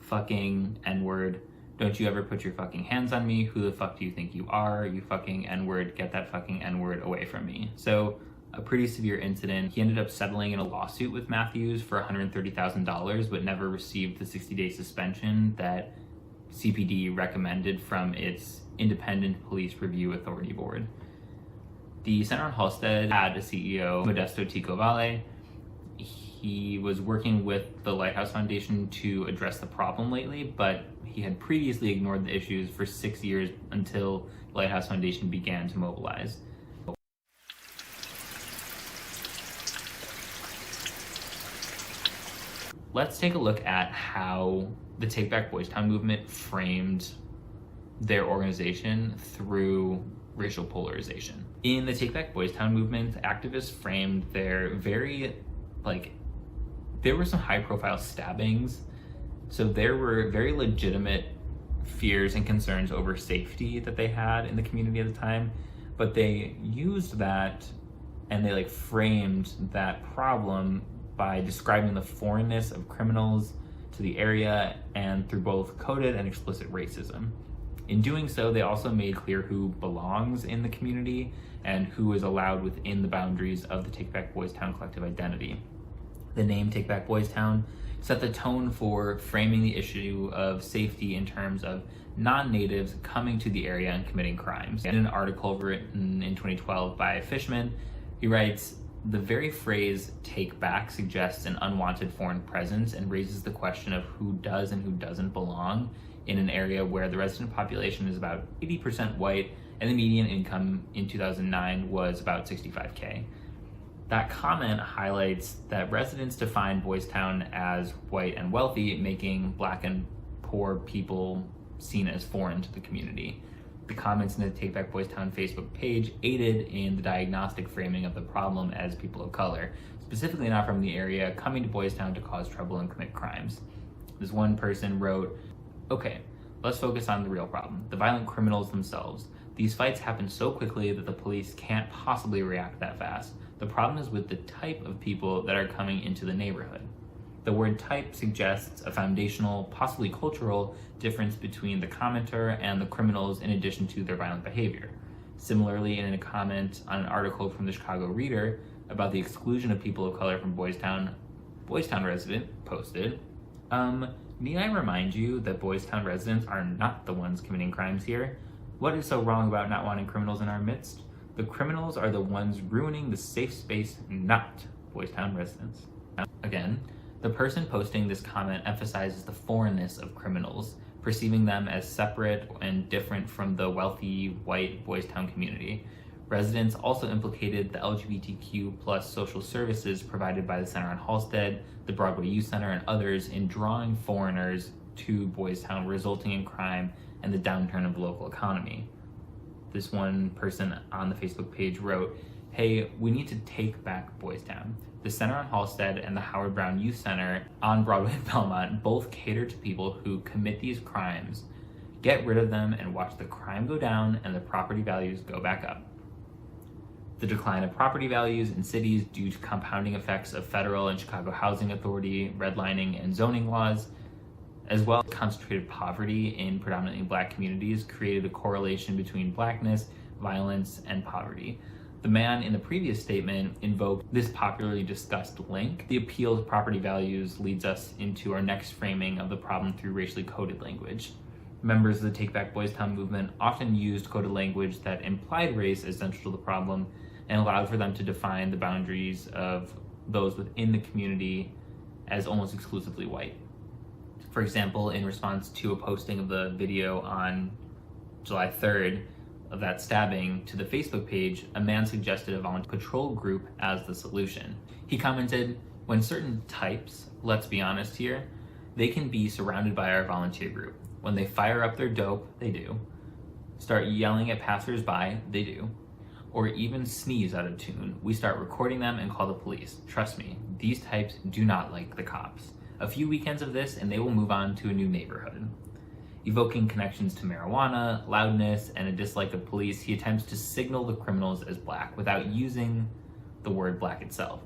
[SPEAKER 1] "Fucking N-word, don't you ever put your fucking hands on me. Who the fuck do you think you are? You fucking N-word, get that fucking N-word away from me." So a pretty severe incident. He ended up settling in a lawsuit with Matthews for $130,000, but never received the 60-day suspension that CPD recommended from its Independent Police Review Authority Board. The Center on Halsted had a CEO, Modesto Tico Valle. He was working with the Lighthouse Foundation to address the problem lately, but he had previously ignored the issues for 6 years until the Lighthouse Foundation began to mobilize. Let's take a look at how the Take Back Boystown movement framed their organization through racial polarization. In the Take Back Boystown movement, activists framed their there were some high-profile stabbings, so there were very legitimate fears and concerns over safety that they had in the community at the time, but they used that and they framed that problem by describing the foreignness of criminals to the area and through both coded and explicit racism. In doing so, they also made clear who belongs in the community and who is allowed within the boundaries of the Take Back Boystown collective identity. The name Take Back Boystown set the tone for framing the issue of safety in terms of non-natives coming to the area and committing crimes. In an article written in 2012 by Fishman, he writes, "The very phrase take back suggests an unwanted foreign presence and raises the question of who does and who doesn't belong in an area where the resident population is about 80% white and the median income in 2009 was about $65K. That comment highlights that residents define Boystown as white and wealthy, making Black and poor people seen as foreign to the community. The comments in the Take Back Boystown Facebook page aided in the diagnostic framing of the problem as people of color, specifically not from the area, coming to Boystown to cause trouble and commit crimes. This one person wrote, "Okay, let's focus on the real problem, the violent criminals themselves. These fights happen so quickly that the police can't possibly react that fast. The problem is with the type of people that are coming into the neighborhood. The word type suggests a foundational, possibly cultural, difference between the commenter and the criminals in addition to their violent behavior. Similarly, in a comment on an article from the Chicago Reader about the exclusion of people of color from Boystown resident posted, need I remind you that Boystown residents are not the ones committing crimes here? What is so wrong about not wanting criminals in our midst? The criminals are the ones ruining the safe space, not Boystown residents." Again, the person posting this comment emphasizes the foreignness of criminals, perceiving them as separate and different from the wealthy white Boystown community. Residents also implicated the LGBTQ plus social services provided by the Center on Halsted, the Broadway Youth Center, and others in drawing foreigners to Boystown, resulting in crime and the downturn of the local economy. This one person on the Facebook page wrote, "Hey, we need to take back Boystown. The Center on Halsted and the Howard Brown Youth Center on Broadway and Belmont both cater to people who commit these crimes. Get rid of them and watch the crime go down and the property values go back up." The decline of property values in cities due to compounding effects of federal and Chicago Housing Authority, redlining, and zoning laws, as well as concentrated poverty in predominantly Black communities, created a correlation between Blackness, violence, and poverty. The man in the previous statement invoked this popularly discussed link. The appeal to property values leads us into our next framing of the problem through racially coded language. Members of the Take Back Boystown movement often used coded language that implied race as central to the problem and allowed for them to define the boundaries of those within the community as almost exclusively white. For example, in response to a posting of the video on July 3rd of that stabbing to the Facebook page, a man suggested a volunteer patrol group as the solution. He commented, "When certain types, let's be honest here, they can be surrounded by our volunteer group. When they fire up their dope, they do. Start yelling at passersby, they do. Or even sneeze out of tune, we start recording them and call the police. Trust me, these types do not like the cops. A few weekends of this and they will move on to a new neighborhood." Evoking connections to marijuana, loudness, and a dislike of police, he attempts to signal the criminals as Black without using the word Black itself.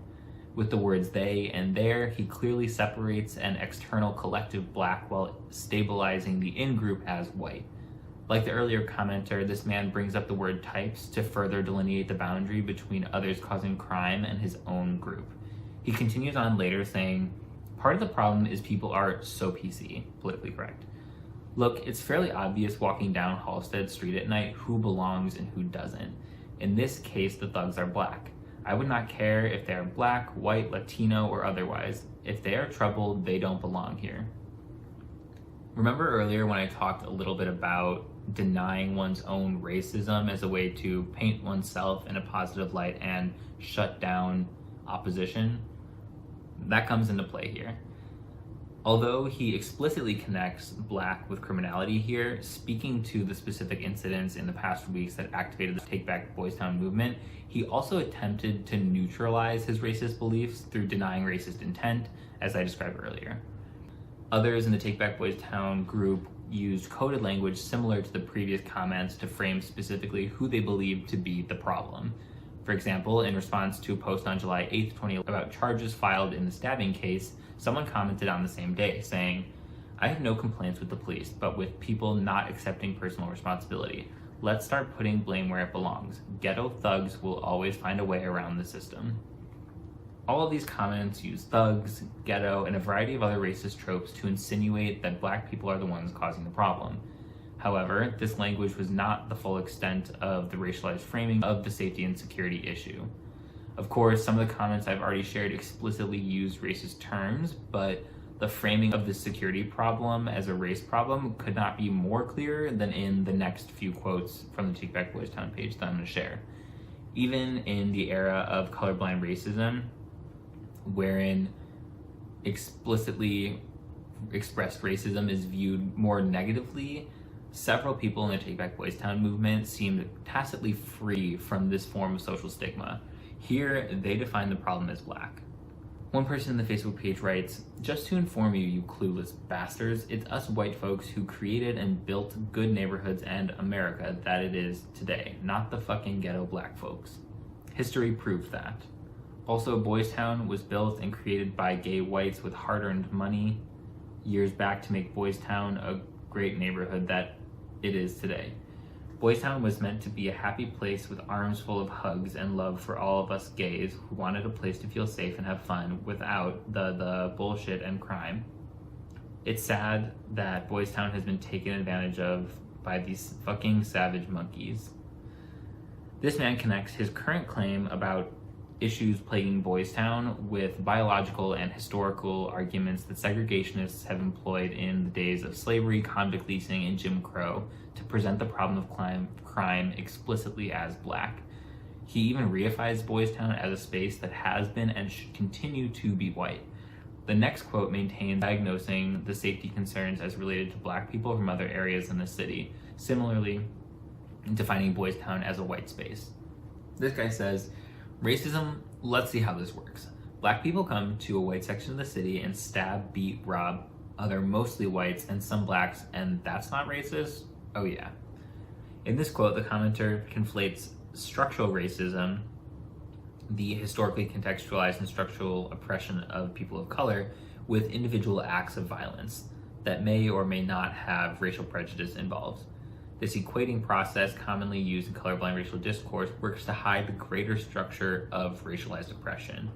[SPEAKER 1] With the words they and their, he clearly separates an external collective Black while stabilizing the in-group as white. Like the earlier commenter, this man brings up the word types to further delineate the boundary between others causing crime and his own group. He continues on later saying, "Part of the problem is people are so PC, politically correct. Look, it's fairly obvious walking down Halsted Street at night who belongs and who doesn't. In this case, the thugs are Black. I would not care if they are Black, white, Latino, or otherwise. If they are trouble, they don't belong here." Remember earlier when I talked a little bit about denying one's own racism as a way to paint oneself in a positive light and shut down opposition? That comes into play here. Although he explicitly connects Black with criminality here, speaking to the specific incidents in the past weeks that activated the Take Back Boystown movement, he also attempted to neutralize his racist beliefs through denying racist intent, as I described earlier. Others in the Take Back Boystown group used coded language similar to the previous comments to frame specifically who they believed to be the problem. For example, in response to a post on July 8th, 2011 about charges filed in the stabbing case, someone commented on the same day saying, I have no complaints with the police, but with people not accepting personal responsibility. Let's start putting blame where it belongs. Ghetto thugs will always find a way around the system. All of these comments use thugs, ghetto, and a variety of other racist tropes to insinuate that black people are the ones causing the problem. However, this language was not the full extent of the racialized framing of the safety and security issue. Of course, some of the comments I've already shared explicitly use racist terms, but the framing of the security problem as a race problem could not be more clear than in the next few quotes from the Take Back Boystown page that I'm going to share. Even in the era of colorblind racism, wherein explicitly expressed racism is viewed more negatively, several people in the Take Back Boystown movement seemed tacitly free from this form of social stigma. Here, they define the problem as black. One person in the Facebook page writes, "Just to inform you, you clueless bastards, it's us white folks who created and built good neighborhoods and America that it is today, not the fucking ghetto black folks. History proves that. Also, Boystown was built and created by gay whites with hard-earned money years back to make Boystown a great neighborhood that it is today. Boystown was meant to be a happy place with arms full of hugs and love for all of us gays who wanted a place to feel safe and have fun without the bullshit and crime. It's sad that Boystown has been taken advantage of by these fucking savage monkeys." This man connects his current claim about issues plaguing Boystown with biological and historical arguments that segregationists have employed in the days of slavery, convict leasing, and Jim Crow to present the problem of crime explicitly as black. He even reifies Boystown as a space that has been and should continue to be white. The next quote maintains diagnosing the safety concerns as related to black people from other areas in the city, similarly defining Boystown as a white space. This guy says, "Racism, let's see how this works. Black people come to a white section of the city and stab, beat, rob other mostly whites and some blacks, and that's not racist? Oh yeah." In this quote, the commenter conflates structural racism, the historically contextualized and structural oppression of people of color, with individual acts of violence that may or may not have racial prejudice involved. This equating process, commonly used in colorblind racial discourse, works to hide the greater structure of racialized oppression.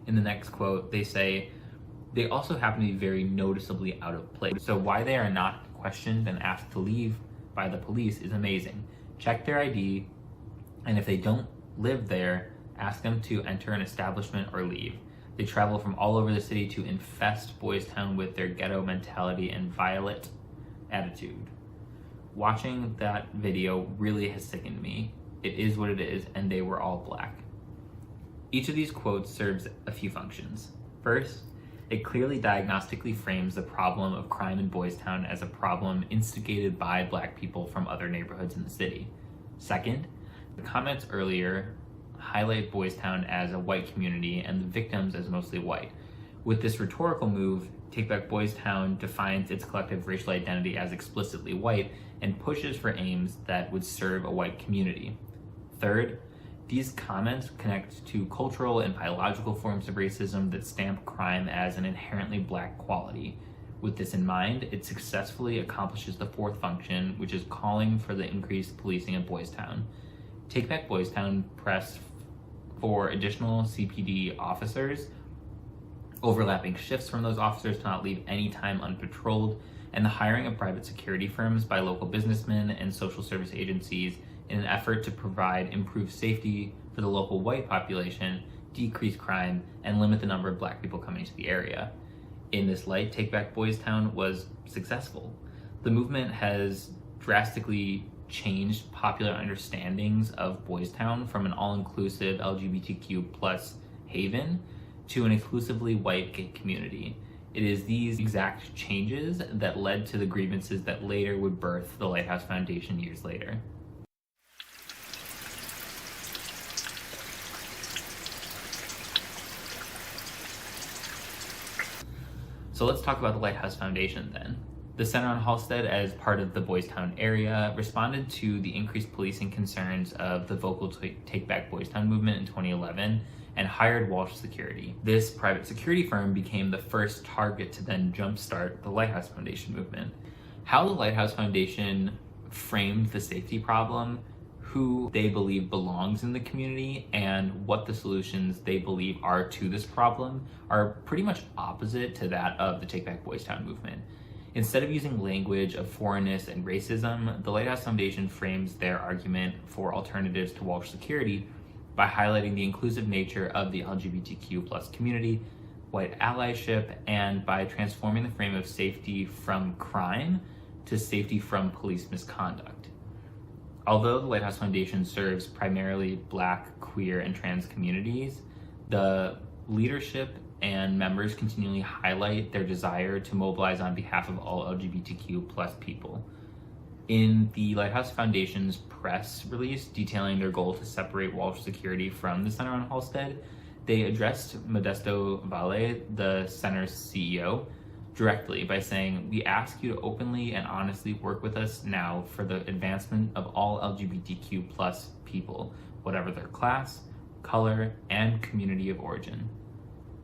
[SPEAKER 1] In the next quote, they say, "They also happen to be very noticeably out of place. So why they are not questioned and asked to leave by the police is amazing. Check their ID, and if they don't live there, ask them to enter an establishment or leave. They travel from all over the city to infest Boystown with their ghetto mentality and violent attitude." Watching that video really has sickened me. It is what it is, and they were all black. Each of these quotes serves a few functions. First, it clearly diagnostically frames the problem of crime in Boystown as a problem instigated by black people from other neighborhoods in the city. Second, the comments earlier highlight Boystown as a white community and the victims as mostly white. With this rhetorical move, Take Back Boystown defines its collective racial identity as explicitly white and pushes for aims that would serve a white community. Third, these comments connect to cultural and biological forms of racism that stamp crime as an inherently black quality. With this in mind, it successfully accomplishes the fourth function, which is calling for the increased policing in Boystown. Take Back Boystown pressed for additional CPD officers, overlapping shifts from those officers to not leave any time unpatrolled, and the hiring of private security firms by local businessmen and social service agencies in an effort to provide improved safety for the local white population, decrease crime, and limit the number of black people coming to the area. In this light, Take Back Boystown was successful. The movement has drastically changed popular understandings of Boystown from an all-inclusive LGBTQ plus haven to an exclusively white gay community. It is these exact changes that led to the grievances that later would birth the Lighthouse Foundation years later. So let's talk about the Lighthouse Foundation then. The Center on Halstead, as part of the Boystown area, responded to the increased policing concerns of the vocal Take Back Boystown movement in 2011 and hired Walsh Security. This private security firm became the first target to then jumpstart the Lighthouse Foundation movement. How the Lighthouse Foundation framed the safety problem, who they believe belongs in the community, and what the solutions they believe are to this problem are pretty much opposite to that of the Take Back Boystown movement. Instead of using language of foreignness and racism, the Lighthouse Foundation frames their argument for alternatives to Walsh Security by highlighting the inclusive nature of the LGBTQ+ community, white allyship, and by transforming the frame of safety from crime to safety from police misconduct. Although the Lighthouse Foundation serves primarily Black, queer, and trans communities, the leadership and members continually highlight their desire to mobilize on behalf of all LGBTQ+ people. In the Lighthouse Foundation's press release detailing their goal to separate Walsh Security from the Center on Halsted, they addressed Modesto Valle, the center's CEO, directly by saying, "We ask you to openly and honestly work with us now for the advancement of all LGBTQ+ people, whatever their class, color, and community of origin."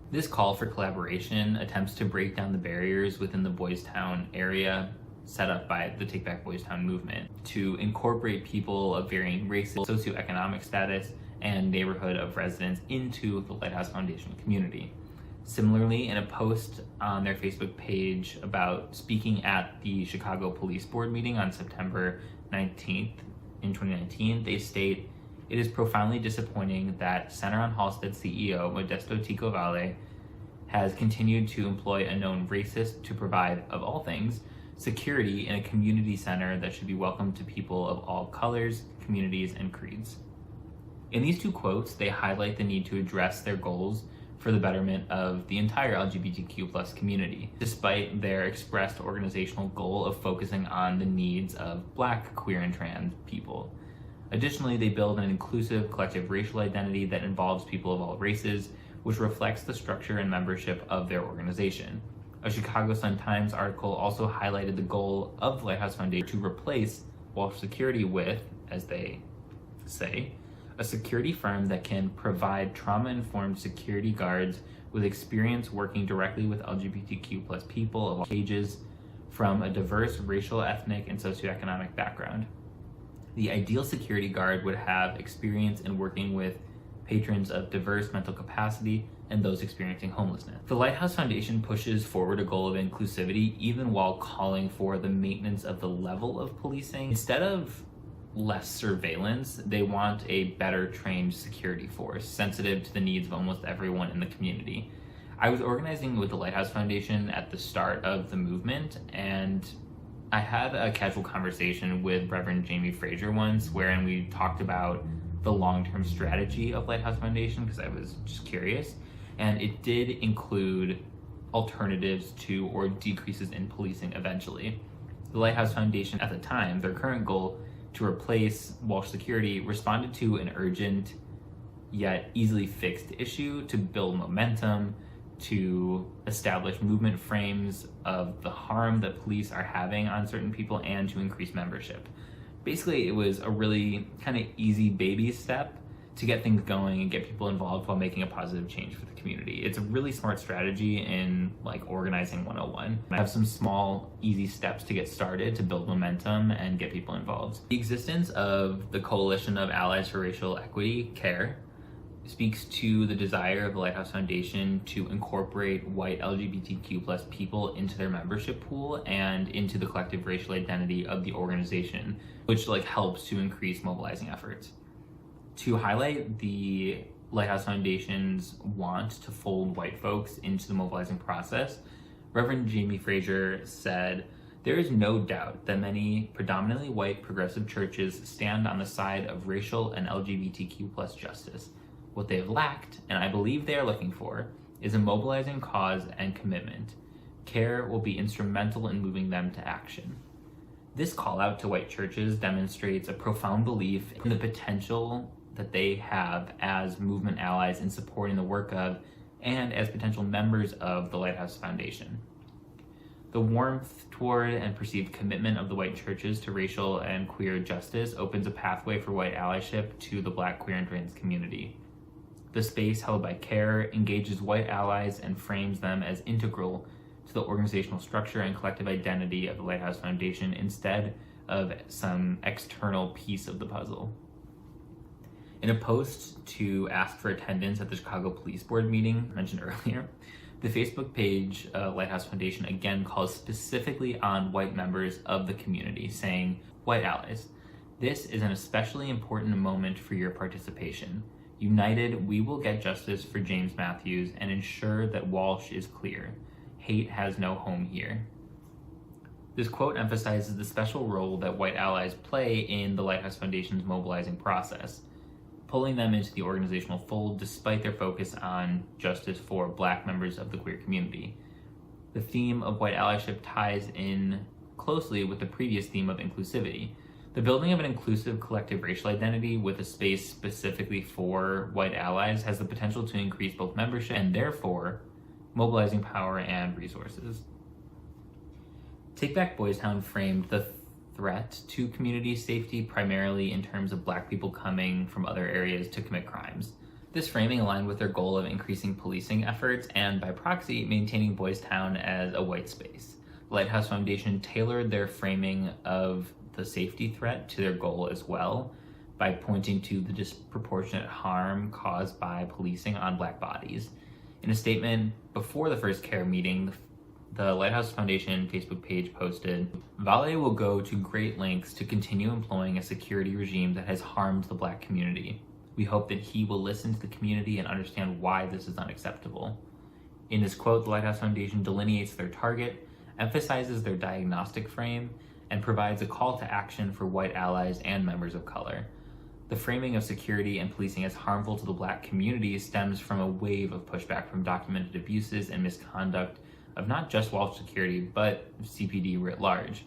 [SPEAKER 1] This call for collaboration attempts to break down the barriers within the Boystown area set up by the Take Back Boystown movement to incorporate people of varying races, socioeconomic status, and neighborhood of residents into the Lighthouse Foundation community. Similarly, in a post on their Facebook page about speaking at the Chicago Police Board meeting on September 19th in 2019, they state, "It is profoundly disappointing that Center on Halsted CEO Modesto Tico Valle has continued to employ a known racist to provide, of all things, security in a community center that should be welcome to people of all colors, communities, and creeds." In these two quotes, they highlight the need to address their goals for the betterment of the entire LGBTQ+ community, despite their expressed organizational goal of focusing on the needs of Black, queer, and trans people. Additionally, they build an inclusive collective racial identity that involves people of all races, which reflects the structure and membership of their organization. A Chicago Sun-Times article also highlighted the goal of the Lighthouse Foundation to replace Walsh Security with, as they say, a security firm that can provide trauma-informed security guards with experience working directly with LGBTQ+ people of all ages from a diverse racial, ethnic, and socioeconomic background. The ideal security guard would have experience in working with patrons of diverse mental capacity and those experiencing homelessness. The Lighthouse Foundation pushes forward a goal of inclusivity even while calling for the maintenance of the level of policing. Instead of less surveillance, they want a better trained security force, sensitive to the needs of almost everyone in the community. I was organizing with the Lighthouse Foundation at the start of the movement, and I had a casual conversation with Reverend Jamie Fraser once, wherein we talked about the long-term strategy of Lighthouse Foundation, because I was just curious, and it did include alternatives to or decreases in policing eventually. The Lighthouse Foundation at the time, their current goal to replace Walsh Security, responded to an urgent yet easily fixed issue to build momentum, to establish movement frames of the harm that police are having on certain people, and to increase membership. Basically, it was a really kind of easy baby step to get things going and get people involved while making a positive change for the community. It's a really smart strategy in like organizing 101. I have some small, easy steps to get started to build momentum and get people involved. The existence of the Coalition of Allies for Racial Equity, CARE, speaks to the desire of the Lighthouse Foundation to incorporate white LGBTQ+ people into their membership pool and into the collective racial identity of the organization, which helps to increase mobilizing efforts. To highlight the Lighthouse Foundation's want to fold white folks into the mobilizing process, Reverend Jamie Fraser said, "There is no doubt that many predominantly white progressive churches stand on the side of racial and LGBTQ+ justice. What they have lacked, and I believe they are looking for, is a mobilizing cause and commitment. CARE will be instrumental in moving them to action." This call out to white churches demonstrates a profound belief in the potential that they have as movement allies in supporting the work of and as potential members of the Lighthouse Foundation. The warmth toward and perceived commitment of the white churches to racial and queer justice opens a pathway for white allyship to the Black, queer, and trans community. The space held by CARE engages white allies and frames them as integral to the organizational structure and collective identity of the Lighthouse Foundation instead of some external piece of the puzzle. In a post to ask for attendance at the Chicago Police Board meeting mentioned earlier, the Facebook page Lighthouse Foundation again calls specifically on white members of the community, saying, "White allies, this is an especially important moment for your participation. United, we will get justice for James Matthews and ensure that Walsh is clear. Hate has no home here." This quote emphasizes the special role that white allies play in the Lighthouse Foundation's mobilizing process, pulling them into the organizational fold despite their focus on justice for Black members of the queer community. The theme of white allyship ties in closely with the previous theme of inclusivity. The building of an inclusive collective racial identity with a space specifically for white allies has the potential to increase both membership and therefore mobilizing power and resources. Take Back Boystown framed the threat to community safety primarily in terms of Black people coming from other areas to commit crimes. This framing aligned with their goal of increasing policing efforts and, by proxy, maintaining Boystown as a white space. The Lighthouse Foundation tailored their framing of the safety threat to their goal as well by pointing to the disproportionate harm caused by policing on Black bodies. In a statement before the first CARE meeting, the Lighthouse Foundation Facebook page posted, "Vale will go to great lengths to continue employing a security regime that has harmed the Black community. We hope that he will listen to the community and understand why this is unacceptable." In this quote, the Lighthouse Foundation delineates their target, emphasizes their diagnostic frame, and provides a call to action for white allies and members of color. The framing of security and policing as harmful to the Black community stems from a wave of pushback from documented abuses and misconduct of not just Walsh Security, but CPD writ large.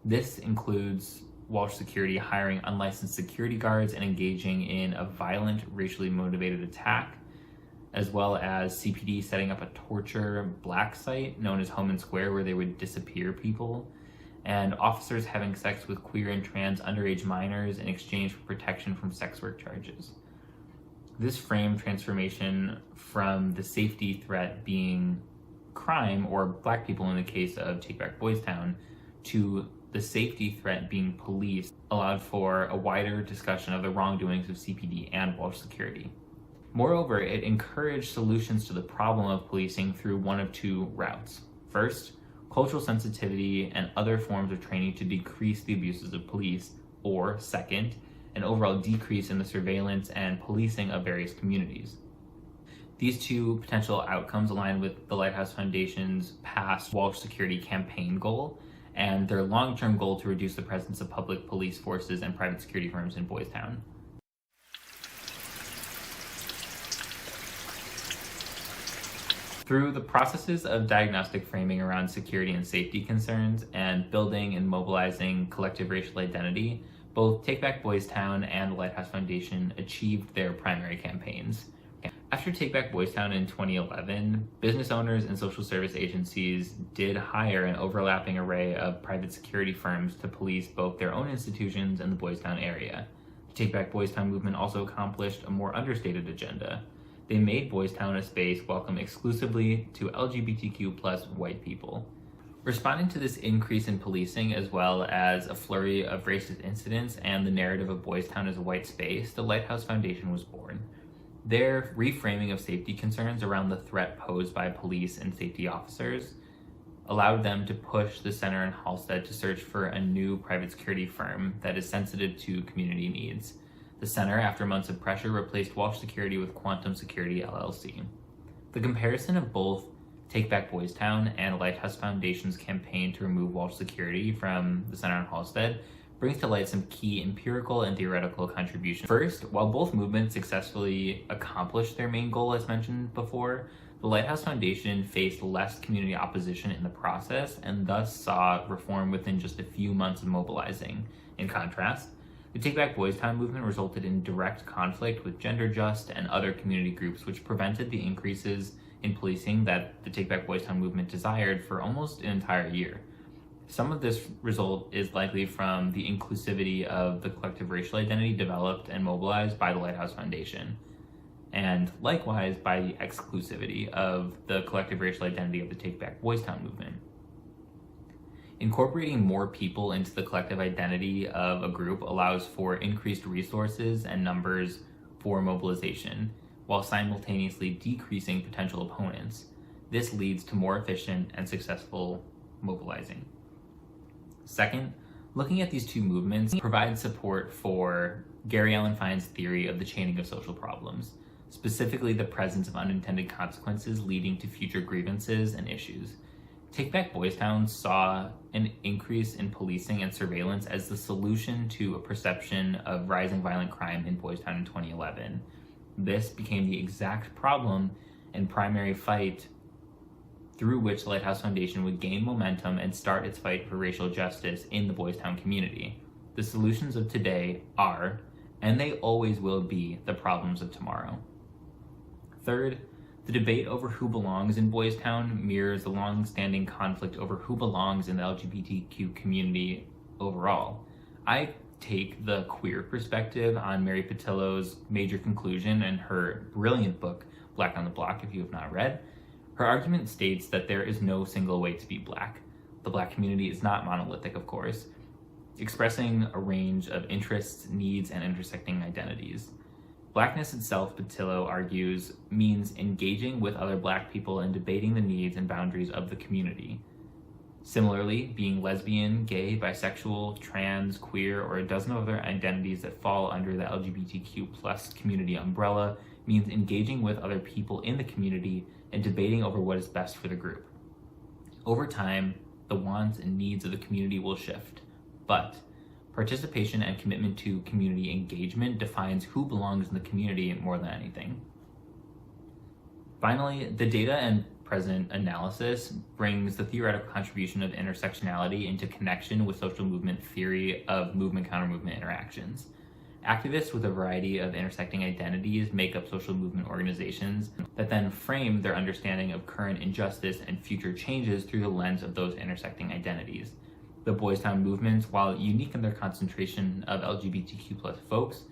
[SPEAKER 1] This includes Walsh Security hiring unlicensed security guards and engaging in a violent, racially motivated attack, as well as CPD setting up a torture Black site known as Home and Square where they would disappear people, and officers having sex with queer and trans underage minors in exchange for protection from sex work charges. This framed transformation from the safety threat being crime, or Black people in the case of Take Back Boystown, to the safety threat being police allowed for a wider discussion of the wrongdoings of CPD and Walsh Security. Moreover, it encouraged solutions to the problem of policing through one of two routes. First, cultural sensitivity and other forms of training to decrease the abuses of police, or second, an overall decrease in the surveillance and policing of various communities. These two potential outcomes align with the Lighthouse Foundation's past Walsh Security campaign goal and their long-term goal to reduce the presence of public police forces and private security firms in Boystown. Through the processes of diagnostic framing around security and safety concerns and building and mobilizing collective racial identity, both Take Back Boystown and the Lighthouse Foundation achieved their primary campaigns. After Take Back Boystown in 2011, business owners and social service agencies did hire an overlapping array of private security firms to police both their own institutions and the Boystown area. The Take Back Boystown movement also accomplished a more understated agenda. They made Boystown a space welcome exclusively to LGBTQ+ white people. Responding to this increase in policing, as well as a flurry of racist incidents and the narrative of Boystown as a white space, the Lighthouse Foundation was born. Their reframing of safety concerns around the threat posed by police and safety officers allowed them to push the center in Halstead to search for a new private security firm that is sensitive to community needs. The center, after months of pressure, replaced Walsh Security with Quantum Security LLC. The comparison of both Take Back Boystown and Lighthouse Foundation's campaign to remove Walsh Security from the center in Halstead brings to light some key empirical and theoretical contributions. First, while both movements successfully accomplished their main goal as mentioned before, the Lighthouse Foundation faced less community opposition in the process and thus saw reform within just a few months of mobilizing. In contrast, the Take Back Boystown movement resulted in direct conflict with Gender Just and other community groups, which prevented the increases in policing that the Take Back Boystown movement desired for almost an entire year. Some of this result is likely from the inclusivity of the collective racial identity developed and mobilized by the Lighthouse Foundation. and likewise by the exclusivity of the collective racial identity of the Take Back Boystown movement. Incorporating more people into the collective identity of a group allows for increased resources and numbers for mobilization, while simultaneously decreasing potential opponents. This leads to more efficient and successful mobilizing. Second, looking at these two movements provides support for Gary Allen Fine's theory of the chaining of social problems, specifically the presence of unintended consequences leading to future grievances and issues. Take Back Boystown saw an increase in policing and surveillance as the solution to a perception of rising violent crime in Boystown in 2011. This became the exact problem and primary fight through which the Lighthouse Foundation would gain momentum and start its fight for racial justice in the Boystown community. The solutions of today are, and they always will be, the problems of tomorrow. Third, the debate over who belongs in Boystown mirrors the long-standing conflict over who belongs in the LGBTQ community overall. I take the queer perspective on Mary Patillo's major conclusion in her brilliant book, Black on the Block, if you have not read. Her argument states that there is no single way to be Black. The Black community is not monolithic, of course, expressing a range of interests, needs, and intersecting identities. Blackness itself, Patillo argues, means engaging with other Black people and debating the needs and boundaries of the community. Similarly, being lesbian, gay, bisexual, trans, queer, or a dozen other identities that fall under the LGBTQ+ community umbrella means engaging with other people in the community and debating over what is best for the group. Over time, the wants and needs of the community will shift, but participation and commitment to community engagement defines who belongs in the community more than anything. Finally, the data and present analysis brings the theoretical contribution of intersectionality into connection with social movement theory of movement-counter-movement interactions. Activists with a variety of intersecting identities make up social movement organizations that then frame their understanding of current injustice and future changes through the lens of those intersecting identities. The Boystown movement, while unique in their concentration of LGBTQ+ folks,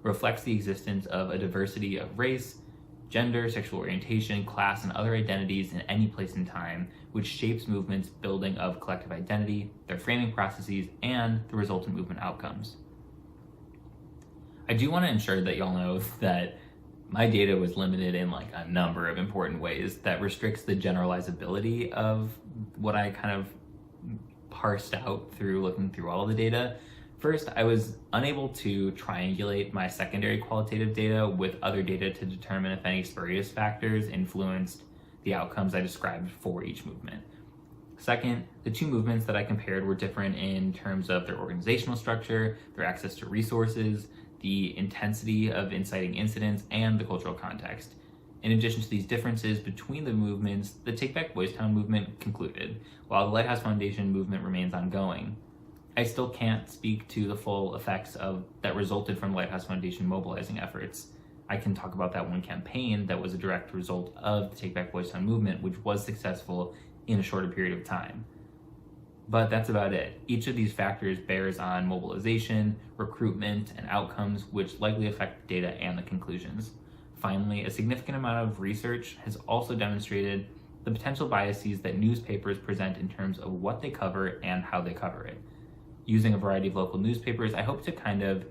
[SPEAKER 1] reflects the existence of a diversity of race, gender, sexual orientation, class, and other identities in any place and time, which shapes movements' building of collective identity, their framing processes, and the resultant movement outcomes. I do want to ensure that y'all know that my data was limited in a number of important ways that restricts the generalizability of what I kind of parsed out through looking through all of the data. First, I was unable to triangulate my secondary qualitative data with other data to determine if any spurious factors influenced the outcomes I described for each movement. Second, the two movements that I compared were different in terms of their organizational structure, their access to resources, the intensity of inciting incidents, and the cultural context. In addition to these differences between the movements, the Take Back Boystown movement concluded, while the Lighthouse Foundation movement remains ongoing. I still can't speak to the full effects that resulted from the Lighthouse Foundation mobilizing efforts. I can talk about that one campaign that was a direct result of the Take Back Boystown movement, which was successful in a shorter period of time. But that's about it. Each of these factors bears on mobilization, recruitment, and outcomes, which likely affect the data and the conclusions. Finally, a significant amount of research has also demonstrated the potential biases that newspapers present in terms of what they cover and how they cover it. Using a variety of local newspapers, I hope to kind of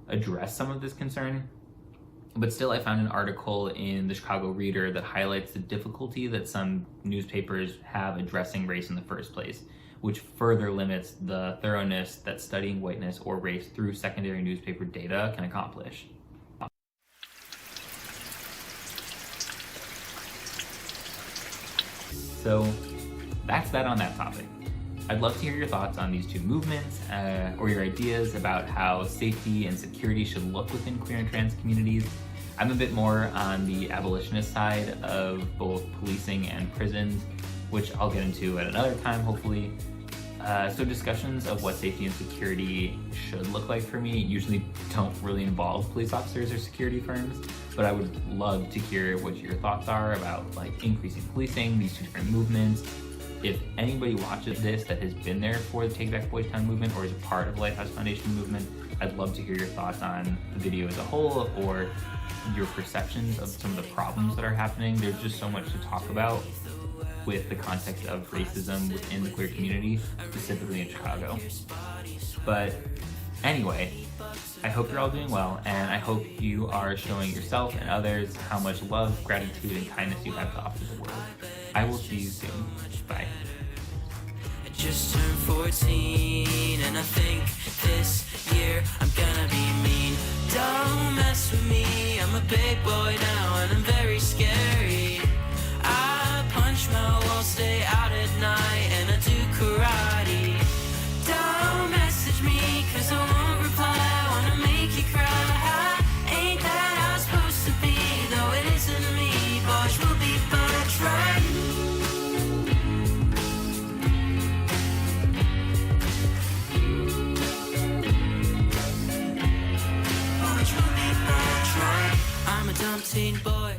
[SPEAKER 1] address some of this concern, but still I found an article in the Chicago Reader that highlights the difficulty that some newspapers have addressing race in the first place, which further limits the thoroughness that studying whiteness or race through secondary newspaper data can accomplish. So that's that on that topic. I'd love to hear your thoughts on these two movements or your ideas about how safety and security should look within queer and trans communities. I'm a bit more on the abolitionist side of both policing and prisons, which I'll get into at another time, hopefully. So discussions of what safety and security should look like for me usually don't really involve police officers or security firms, but I would love to hear what your thoughts are about increasing policing, these two different movements, if anybody watches this that has been there for the Take Back Boystown movement or is a part of the Lighthouse Foundation movement, I'd love to hear your thoughts on the video as a whole or your perceptions of some of the problems that are happening. There's just so much to talk about with the context of racism within the queer community, specifically in Chicago. But anyway, I hope you're all doing well, and I hope you are showing yourself and others how much love, gratitude, and kindness you have to offer the world. I will see you soon. Bye.
[SPEAKER 2] I just turned 14, and I think this year I'm gonna be mean. Don't mess with me, I'm a big boy now, and I'm very scary. I punch my walls, stay out at night, and I do karate. Don't message me, cause I won't reply, I wanna make you cry. Ain't that how it's supposed to be, though it isn't me. Boys will be buds, right? Boys will be buds, right? I'm a dumb teen boy.